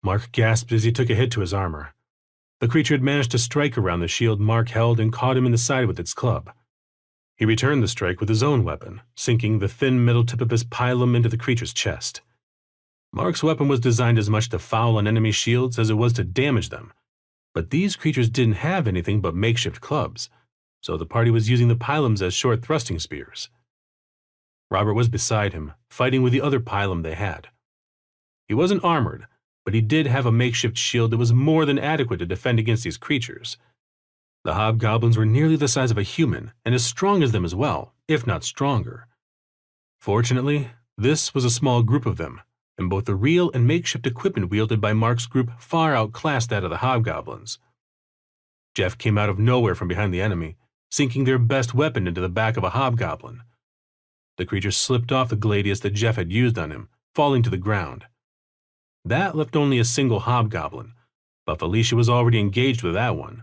Marc gasped as he took a hit to his armor. The creature had managed to strike around the shield Marc held and caught him in the side with its club. He returned the strike with his own weapon, sinking the thin metal tip of his pilum into the creature's chest. Marc's weapon was designed as much to foul on enemy shields as it was to damage them, but these creatures didn't have anything but makeshift clubs, so the party was using the pilums as short thrusting spears. Robert was beside him, fighting with the other pilum they had. He wasn't armored, but he did have a makeshift shield that was more than adequate to defend against these creatures. The hobgoblins were nearly the size of a human, and as strong as them as well, if not stronger. Fortunately, this was a small group of them, and both the real and makeshift equipment wielded by Marc's group far outclassed that of the hobgoblins. Jeff came out of nowhere from behind the enemy, sinking their best weapon into the back of a hobgoblin. The creature slipped off the gladius that Jeff had used on him, falling to the ground. That left only a single hobgoblin, but Felicia was already engaged with that one.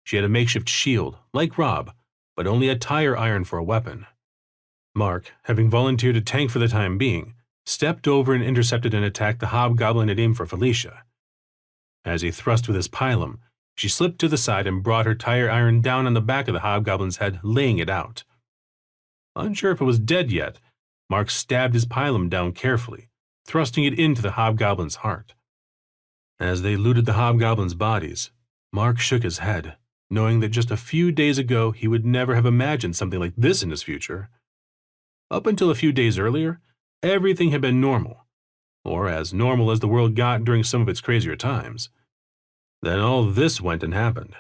She had a makeshift shield, like Rob, but only a tire iron for a weapon. Marc, having volunteered to tank for the time being, stepped over and intercepted an attack the hobgoblin had aimed for Felicia. As he thrust with his pilum, she slipped to the side and brought her tire iron down on the back of the hobgoblin's head, laying it out. Unsure if it was dead yet, Marc stabbed his pilum down carefully, thrusting it into the hobgoblin's heart. As they looted the hobgoblin's bodies, Marc shook his head, knowing that just a few days ago he would never have imagined something like this in his future. Up until a few days earlier, everything had been normal, or as normal as the world got during some of its crazier times. Then all this went and happened.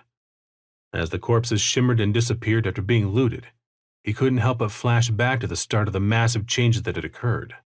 As the corpses shimmered and disappeared after being looted, he couldn't help but flash back to the start of the massive changes that had occurred.